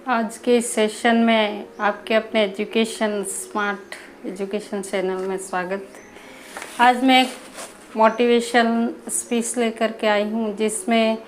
आज के सेशन में आपके अपने एजुकेशन स्मार्ट एजुकेशन चैनल में स्वागत। आज मैं एक मोटिवेशन स्पीच लेकर के आई हूँ, जिसमें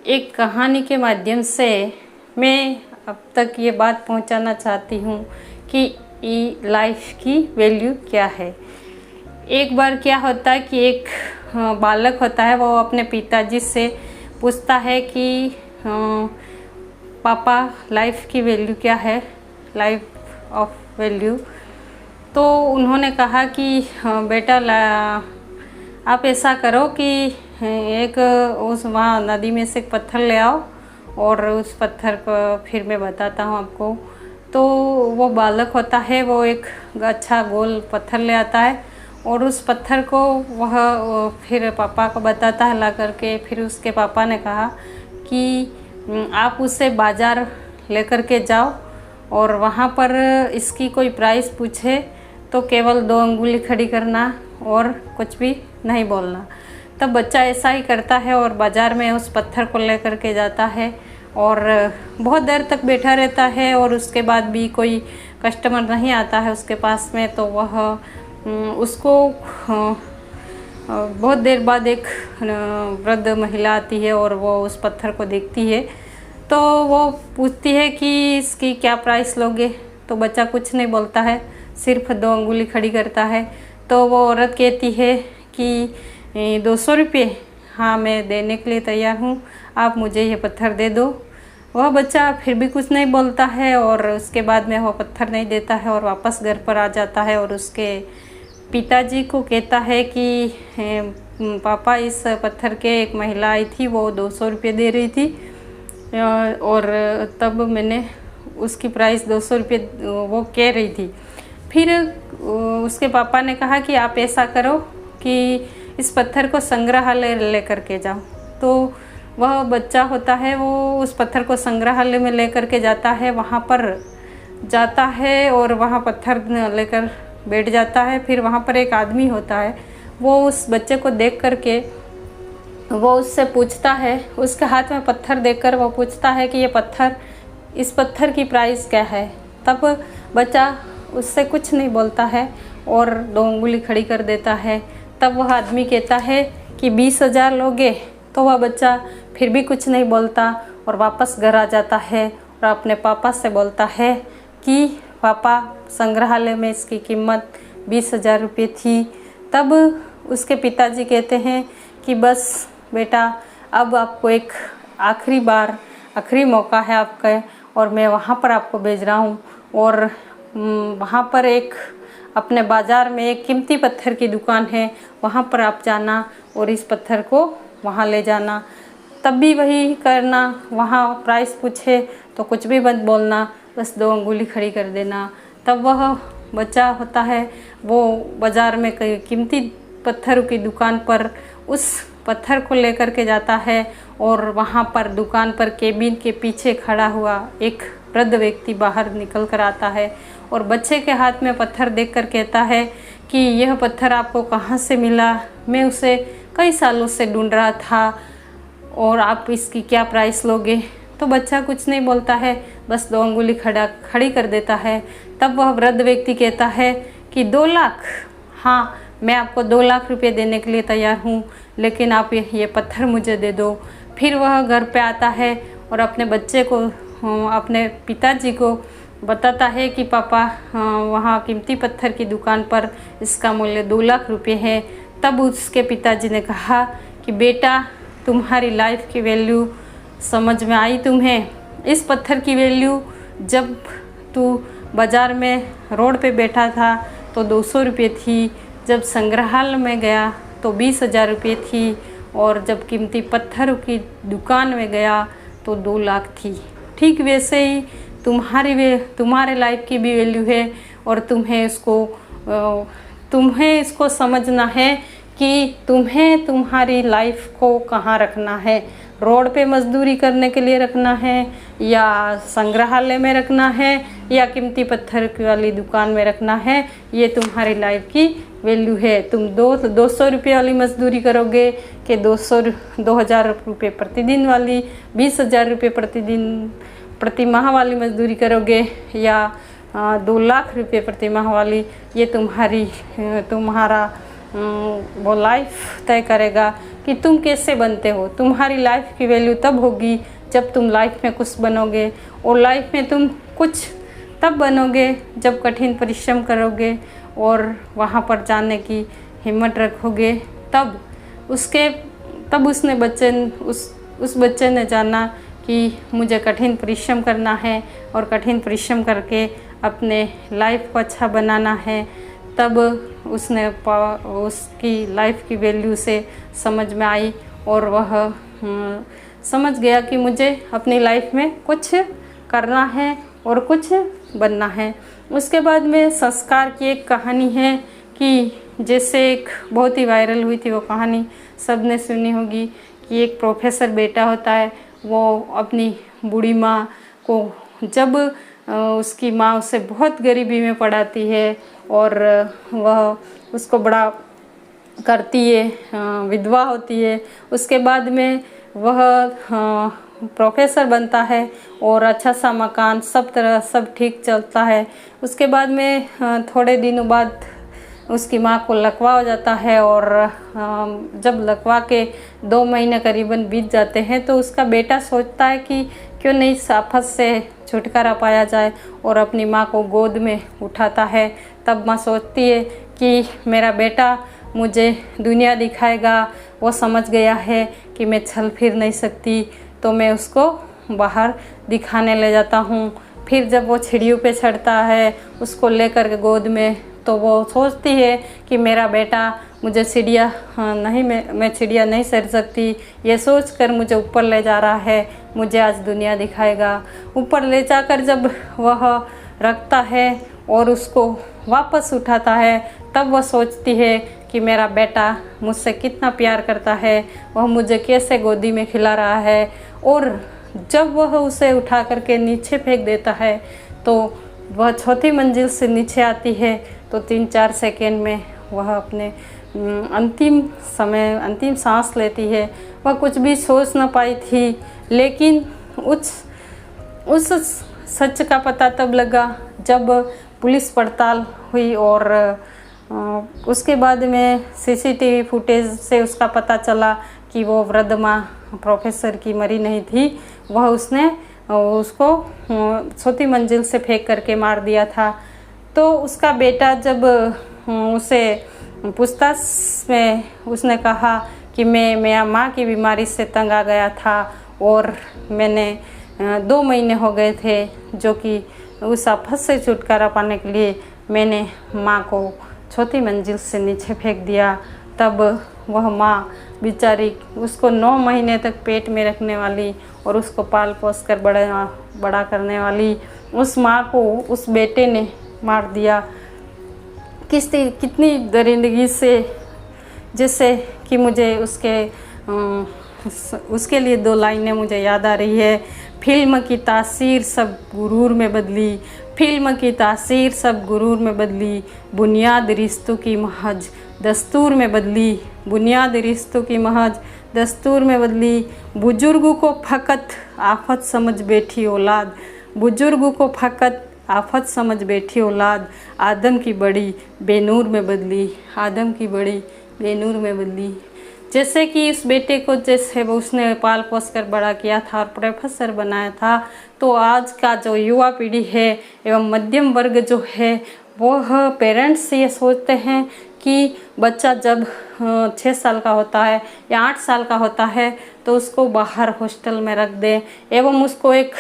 एक कहानी के माध्यम से मैं अब तक ये बात पहुँचाना चाहती हूँ कि लाइफ की वैल्यू क्या है। एक बार क्या होता है कि एक बालक होता है, वो अपने पिताजी से पूछता है कि पापा लाइफ की वैल्यू क्या है, लाइफ ऑफ वैल्यू। तो उन्होंने कहा कि बेटा आप ऐसा करो कि एक उस वहाँ नदी में से एक पत्थर ले आओ और उस पत्थर को फिर मैं बताता हूँ आपको। तो वो बालक होता है, वो एक अच्छा गोल पत्थर ले आता है और उस पत्थर को वह फिर पापा को बताता है ला करके। फिर उसके पापा ने कहा कि आप उसे बाज़ार लेकर के जाओ और वहाँ पर इसकी कोई प्राइस पूछे तो केवल 2 अंगुली खड़ी करना और कुछ भी नहीं बोलना। तब बच्चा ऐसा ही करता है और बाज़ार में उस पत्थर को लेकर के जाता है और बहुत देर तक बैठा रहता है और उसके बाद भी कोई कस्टमर नहीं आता है उसके पास में। तो वह उसको बहुत देर बाद एक वृद्ध महिला आती है और वो उस पत्थर को देखती है। तो वो पूछती है कि इसकी क्या प्राइस लोगे। तो बच्चा कुछ नहीं बोलता है, सिर्फ 2 अंगुली खड़ी करता है। तो वो औरत कहती है कि 200 रुपये, हाँ मैं देने के लिए तैयार हूँ, आप मुझे ये पत्थर दे दो। वह बच्चा फिर भी कुछ नहीं बोलता है और उसके बाद में वह पत्थर नहीं देता है और वापस घर पर आ जाता है और उसके पिताजी को कहता है कि पापा इस पत्थर के एक महिला आई थी, वो 200 रुपये दे रही थी और तब मैंने उसकी प्राइस 200 रुपये वो कह रही थी। फिर उसके पापा ने कहा कि आप ऐसा करो कि इस पत्थर को संग्रहालय लेकर के जाओ। तो वह बच्चा होता है, वो उस पत्थर को संग्रहालय में लेकर के जाता है, वहाँ पर जाता है और वहाँ पत्थर लेकर बैठ जाता है। फिर वहाँ पर एक आदमी होता है, वो उस बच्चे को देख करके वो उससे पूछता है, उसके हाथ में पत्थर देकर वो पूछता है कि इस पत्थर की प्राइस क्या है। तब बच्चा उससे कुछ नहीं बोलता है और 2 अंगुली खड़ी कर देता है। तब वह आदमी कहता है कि 20,000 लोगे। तो वह बच्चा फिर भी कुछ नहीं बोलता और वापस घर आ जाता है और अपने पापा से बोलता है कि पापा संग्रहालय में इसकी कीमत 20,000 रुपये थी। तब उसके पिताजी कहते हैं कि बस बेटा, अब आपको एक आखिरी मौका है आपका और मैं वहाँ पर आपको भेज रहा हूँ और वहाँ पर एक अपने बाज़ार में एक कीमती पत्थर की दुकान है, वहाँ पर आप जाना और इस पत्थर को वहाँ ले जाना। तब भी वही करना, वहाँ प्राइस पूछे तो कुछ भी मत बोलना, बस 2 अंगुली खड़ी कर देना। तब वह बच्चा होता है, वो बाज़ार में कीमती पत्थरों की दुकान पर उस पत्थर को लेकर के जाता है और वहाँ पर दुकान पर केबिन के पीछे खड़ा हुआ एक वृद्ध व्यक्ति बाहर निकल कर आता है और बच्चे के हाथ में पत्थर देखकर कहता है कि यह पत्थर आपको कहाँ से मिला, मैं उसे कई सालों से ढूंढ रहा था और आप इसकी क्या प्राइस लोगे। तो बच्चा कुछ नहीं बोलता है, बस 2 अंगुली खड़ी कर देता है। तब वह वृद्ध व्यक्ति कहता है कि 2 लाख, हाँ मैं आपको 2 लाख रुपये देने के लिए तैयार हूँ, लेकिन आप ये पत्थर मुझे दे दो। फिर वह घर पे आता है और अपने बच्चे को, अपने पिताजी को बताता है कि पापा वहाँ कीमती पत्थर की दुकान पर इसका मूल्य 2 लाख रुपये है। तब उसके पिताजी ने कहा कि बेटा, तुम्हारी लाइफ की वैल्यू समझ में आई तुम्हें। इस पत्थर की वैल्यू जब तू बाज़ार में रोड पे बैठा था तो 200 रुपये थी, जब संग्रहालय में गया तो 20,000 रुपये थी और जब कीमती पत्थरों की दुकान में गया तो 2 लाख थी। ठीक वैसे ही तुम्हारे लाइफ की भी वैल्यू है और तुम्हें इसको समझना है कि तुम्हें तुम्हारी लाइफ को कहाँ रखना है। रोड पे मजदूरी करने के लिए रखना है या संग्रहालय में रखना है या कीमती पत्थर की वाली दुकान में रखना है, ये तुम्हारी लाइफ की वैल्यू है। तुम 200 रुपये वाली मजदूरी करोगे कि 2,000 रुपये प्रतिदिन वाली, 20,000 रुपये प्रतिदिन प्रति माह वाली मजदूरी करोगे या 2 लाख रुपए प्रति माह वाली, ये तुम्हारा वो लाइफ तय करेगा कि तुम कैसे बनते हो। तुम्हारी लाइफ की वैल्यू तब होगी जब तुम लाइफ में कुछ बनोगे, और लाइफ में तुम कुछ तब बनोगे जब कठिन परिश्रम करोगे और वहाँ पर जाने की हिम्मत रखोगे। तब उस बच्चे ने जाना कि मुझे कठिन परिश्रम करना है और कठिन परिश्रम करके अपने लाइफ को अच्छा बनाना है। तब उसकी लाइफ की वैल्यू से समझ में आई और वह समझ गया कि मुझे अपनी लाइफ में कुछ करना है और कुछ बनना है। उसके बाद में संस्कार की एक कहानी है कि जैसे एक बहुत ही वायरल हुई थी, वो कहानी सबने सुनी होगी कि एक प्रोफेसर बेटा होता है, वो अपनी बूढ़ी माँ को, जब उसकी माँ उसे बहुत गरीबी में पढ़ाती है और वह उसको बड़ा करती है, विधवा होती है, उसके बाद में वह प्रोफेसर बनता है और अच्छा सा मकान, सब ठीक चलता है। उसके बाद में थोड़े दिनों बाद उसकी माँ को लकवा हो जाता है और जब लकवा के 2 महीने करीबन बीत जाते हैं तो उसका बेटा सोचता है कि क्यों नहीं इस आफत से छुटकारा पाया जाए और अपनी माँ को गोद में उठाता है। तब माँ सोचती है कि मेरा बेटा मुझे दुनिया दिखाएगा, वो समझ गया है कि मैं चल फिर नहीं सकती, तो मैं उसको बाहर दिखाने ले जाता हूँ। फिर जब वो चिड़ियों पे चढ़ता है उसको लेकर के गोद में, तो वो सोचती है कि मेरा बेटा मुझे चिड़िया नहीं, मैं चिड़िया नहीं सर सकती, ये सोचकर मुझे ऊपर ले जा रहा है, मुझे आज दुनिया दिखाएगा। ऊपर ले जाकर जब वह रखता है और उसको वापस उठाता है, तब वह सोचती है कि मेरा बेटा मुझसे कितना प्यार करता है, वह मुझे कैसे गोदी में खिला रहा है। और जब वह उसे उठा करके नीचे फेंक देता है तो वह 4थी मंजिल से नीचे आती है, तो 3-4 सेकेंड में वह अपने अंतिम सांस लेती है। वह कुछ भी सोच न पाई थी, लेकिन उस सच का पता तब लगा जब पुलिस पड़ताल हुई और उसके बाद में सीसीटीवी फुटेज से उसका पता चला कि वो वृद्ध माँ प्रोफेसर की मरी नहीं थी, वह उसने उसको 4थी मंजिल से फेंक करके मार दिया था। तो उसका बेटा जब उसे पूछताछ में उसने कहा कि मैं माँ की बीमारी से तंग आ गया था और मैंने 2 महीने हो गए थे, जो कि उस आफत से छुटकारा पाने के लिए मैंने माँ को 4थी मंजिल से नीचे फेंक दिया। तब वह माँ बेचारी, उसको 9 महीने तक पेट में रखने वाली और उसको पाल पोस कर बड़ा करने वाली उस माँ को उस बेटे ने मार दिया। कितनी दरिंदगी से, जैसे कि मुझे उसके लिए 2 लाइनें मुझे याद आ रही है। फिल्म की तासीर सब गुरूर में बदली, फिल्म की तासीर सब गुरूर में बदली, बुनियाद रिश्तों की महज दस्तूर में बदली, बुनियाद रिश्तों की महज दस्तूर में बदली। बुजुर्गों को फ़कत आफत समझ बैठी औलाद, बुजुर्गों को फ़कत आफत समझ बैठी औलाद, आदम की बड़ी बेनूर में बदली, आदम की बड़ी बेनूर में बदली। जैसे कि इस बेटे को जैसे वो उसने पाल पोस कर बड़ा किया था और प्रोफेसर बनाया था, तो आज का जो युवा पीढ़ी है एवं मध्यम वर्ग जो है, वह पेरेंट्स ये सोचते हैं कि बच्चा जब 6 साल का होता है या 8 साल का होता है तो उसको बाहर हॉस्टल में रख दें एवं उसको एक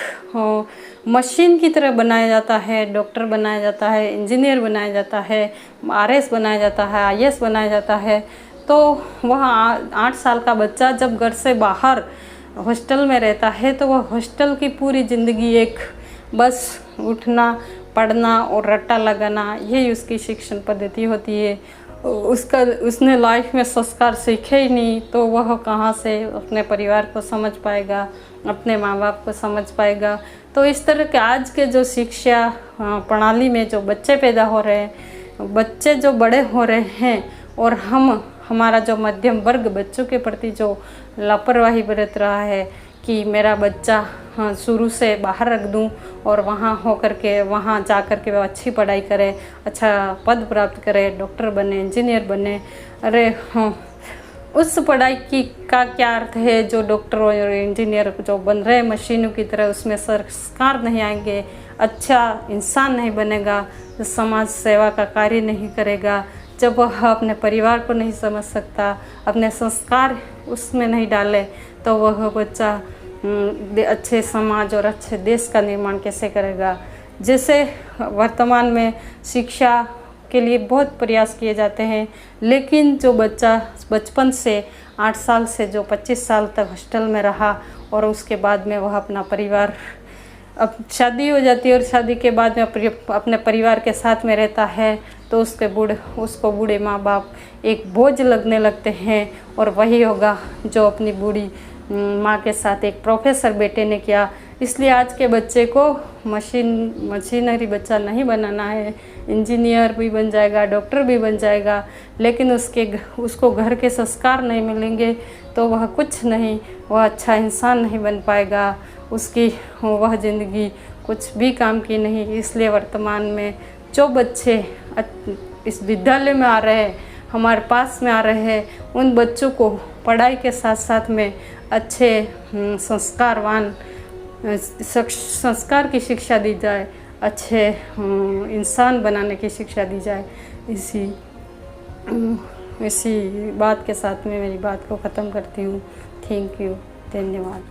मशीन की तरह बनाया जाता है, डॉक्टर बनाया जाता है, इंजीनियर बनाया जाता है, RS बनाया जाता है, IAS बनाया जाता है। तो वह 8 साल का बच्चा जब घर से बाहर हॉस्टल में रहता है तो वह हॉस्टल की पूरी ज़िंदगी एक बस उठना, पढ़ना और रट्टा लगाना, यही उसकी शिक्षण पद्धति होती है। उसने लाइफ में संस्कार सीखे ही नहीं, तो वह कहाँ से अपने परिवार को समझ पाएगा, अपने माँ बाप को समझ पाएगा। तो इस तरह के आज के जो शिक्षा प्रणाली में जो बच्चे पैदा हो रहे हैं, बच्चे जो बड़े हो रहे हैं, और हमारा जो मध्यम वर्ग बच्चों के प्रति जो लापरवाही बरत रहा है कि मेरा बच्चा हाँ शुरू से बाहर रख दूं और वहाँ हो कर के वहाँ जा कर के वो अच्छी पढ़ाई करे, अच्छा पद प्राप्त करे, डॉक्टर बने, इंजीनियर बने। अरे हाँ, उस पढ़ाई की का क्या अर्थ है जो डॉक्टर और इंजीनियर जो बन रहे हैं मशीनों की तरह, उसमें संस्कार नहीं आएंगे, अच्छा इंसान नहीं बनेगा, जो समाज सेवा का कार्य नहीं करेगा, जब वह अपने परिवार को नहीं समझ सकता, अपने संस्कार उसमें नहीं डाले, तो वह बच्चा अच्छे समाज और अच्छे देश का निर्माण कैसे करेगा। जैसे वर्तमान में शिक्षा के लिए बहुत प्रयास किए जाते हैं, लेकिन जो बच्चा बचपन से 8 साल से जो 25 साल तक हॉस्टल में रहा और उसके बाद में वह अपना परिवार, अब शादी हो जाती है और शादी के बाद में अपने परिवार के साथ में रहता है, तो उसको बूढ़े माँ बाप एक बोझ लगने लगते हैं। और वही होगा जो अपनी बूढ़ी माँ के साथ एक प्रोफेसर बेटे ने किया। इसलिए आज के बच्चे को मशीनरी बच्चा नहीं बनाना है, इंजीनियर भी बन जाएगा, डॉक्टर भी बन जाएगा, लेकिन उसको घर के संस्कार नहीं मिलेंगे तो वह कुछ नहीं, वह अच्छा इंसान नहीं बन पाएगा, उसकी वह ज़िंदगी कुछ भी काम की नहीं। इसलिए वर्तमान में जो बच्चे इस विद्यालय में आ रहे हैं, हमारे पास में आ रहे हैं, उन बच्चों को पढ़ाई के साथ साथ में अच्छे संस्कारवान संस्कार की शिक्षा दी जाए, अच्छे इंसान बनाने की शिक्षा दी जाए। इसी बात के साथ में मेरी बात को ख़त्म करती हूँ। थैंक यू, धन्यवाद।